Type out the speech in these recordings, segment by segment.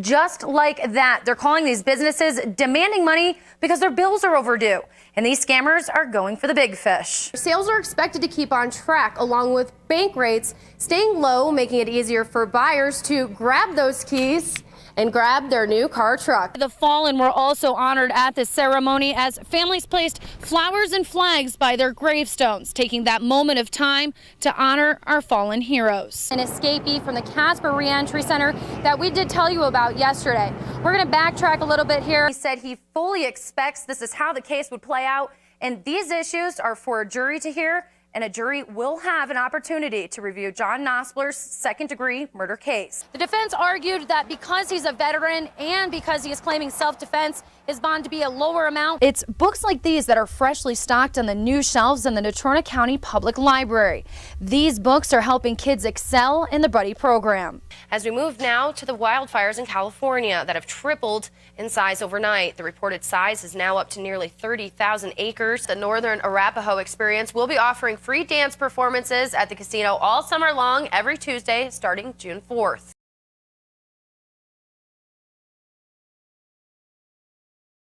Just like that, they're calling these businesses demanding money because their bills are overdue. And these scammers are going for the big fish. Sales are expected to keep on track, along with bank rates staying low, making it easier for buyers to grab those keys and grab their new car truck. The fallen were also honored at this ceremony as families placed flowers and flags by their gravestones, taking that moment of time to honor our fallen heroes. An escapee from the Casper Reentry Center that we did tell you about yesterday. We're going to backtrack a little bit here. He said he fully expects this is how the case would play out, and these issues are for a jury to hear, and a jury will have an opportunity to review John Nosler's second-degree murder case. The defense argued that because he's a veteran and because he is claiming self-defense, his bond to be a lower amount. It's books like these that are freshly stocked on the new shelves in the Natrona County Public Library. These books are helping kids excel in the Buddy program. As we move now to the wildfires in California that have tripled in size overnight. The reported size is now up to nearly 30,000 acres. The Northern Arapahoe Experience will be offering free dance performances at the casino all summer long, every Tuesday, starting June 4th.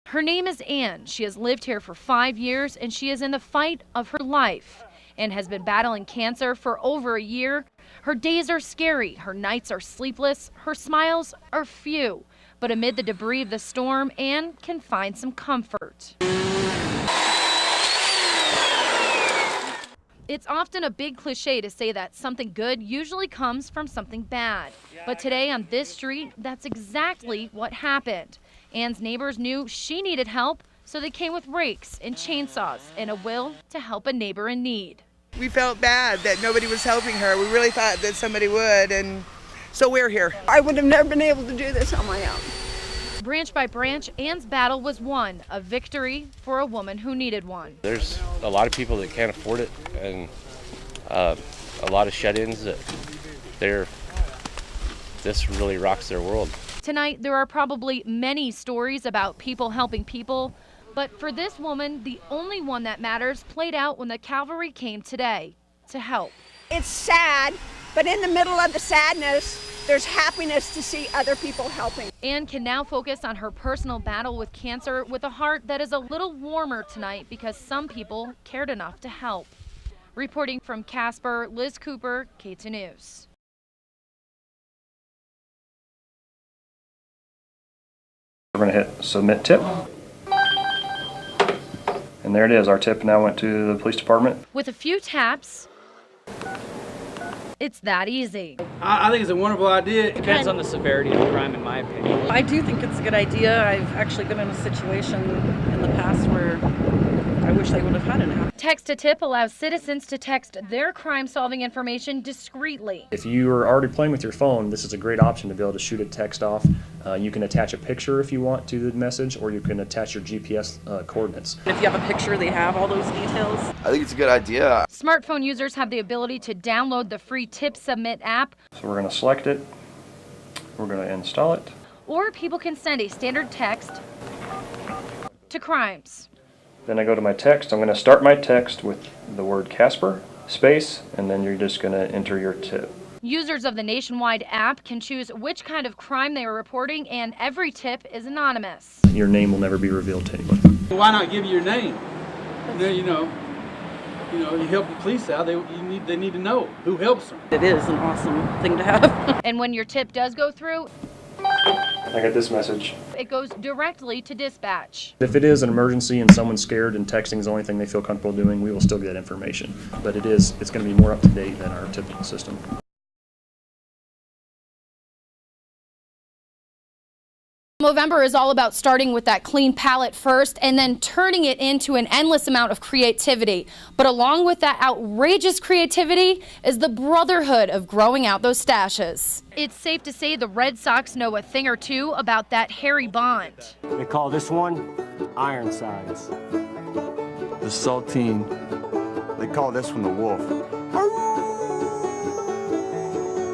Her name is Anne. She has lived here for 5 years, and she is in the fight of her life and has been battling cancer for over a year. Her days are scary, her nights are sleepless, her smiles are few. But amid the debris of the storm, Anne can find some comfort. It's often a big cliche to say that something good usually comes from something bad. But today on this street, that's exactly what happened. Anne's neighbors knew she needed help, so they came with rakes and chainsaws and a will to help a neighbor in need. We felt bad that nobody was helping her. We really thought that somebody would, and so we're here. I would have never been able to do this on my own. Branch by branch, Anne's battle was won, a victory for a woman who needed one. There's a lot of people that can't afford it, and a lot of shut-ins that this really rocks their world. Tonight, there are probably many stories about people helping people, but for this woman, the only one that matters played out when the cavalry came today to help. It's sad, but in the middle of the sadness, there's happiness to see other people helping. Anne can now focus on her personal battle with cancer with a heart that is a little warmer tonight because some people cared enough to help. Reporting from Casper, Liz Cooper, K2 News. We're going to hit submit tip. And there it is. Our tip now went to the police department. With a few taps, it's that easy. I think it's a wonderful idea. It depends on the severity of the crime, in my opinion. I do think it's a good idea. I've actually been in a situation in the past where I wish they would have had it happen. Text to Tip allows citizens to text their crime-solving information discreetly. If you are already playing with your phone, this is a great option to be able to shoot a text off. You can attach a picture if you want to the message, or you can attach your GPS coordinates. If you have a picture, they have all those details. I think it's a good idea. Smartphone users have the ability to download the free Tip Submit app. So we're going to select it. We're going to install it. Or people can send a standard text to crimes. Then I go to my text. I'm going to start my text with the word Casper, space, and then you're just going to enter your tip. Users of the Nationwide app can choose which kind of crime they are reporting, and every tip is anonymous. Your name will never be revealed to anyone. Why not give you your name? Then, you help the police out. They need to know who helps them. It is an awesome thing to have. And when your tip does go through, I got this message. It goes directly to dispatch. If it is an emergency and someone's scared and texting is the only thing they feel comfortable doing, we will still get that information. But it's going to be more up to date than our tipping system. Movember is all about starting with that clean palette first and then turning it into an endless amount of creativity. But along with that outrageous creativity is the brotherhood of growing out those stashes. It's safe to say the Red Sox know a thing or two about that hairy bond. They call this one Ironsides. The Saltine. They call this one the Wolf.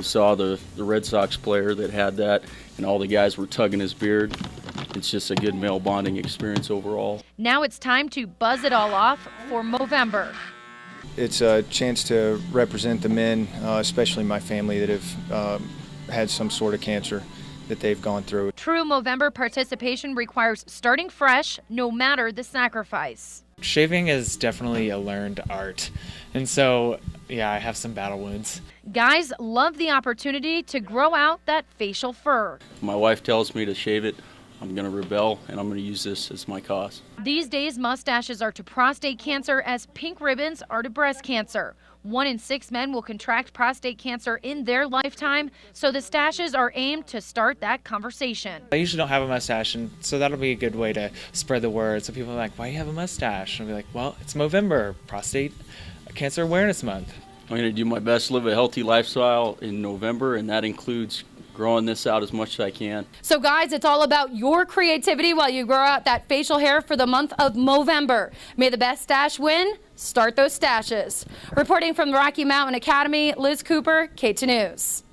Saw the Red Sox player that had that, and all the guys were tugging his beard. It's just a good male bonding experience overall. Now it's time to buzz it all off for Movember. It's a chance to represent the men, especially my family, that have had some sort of cancer, that they've gone through. True Movember participation requires starting fresh, no matter the sacrifice. Shaving is definitely a learned art, and so yeah, I have some battle wounds. Guys love the opportunity to grow out that facial fur. My wife tells me to shave it. I'm going to rebel, and I'm going to use this as my cause. These days, mustaches are to prostate cancer as pink ribbons are to breast cancer. 1 in 6 men will contract prostate cancer in their lifetime, so the stashes are aimed to start that conversation. I usually don't have a mustache, and so that'll be a good way to spread the word. So people are like, why do you have a mustache? And I'll be like, well, it's Movember, Prostate Cancer Awareness Month. I'm going to do my best to live a healthy lifestyle in November, and that includes growing this out as much as I can. So guys, it's all about your creativity while you grow out that facial hair for the month of Movember. May the best stash win. Start those stashes. Reporting from the Rocky Mountain Academy, Liz Cooper, K2 News.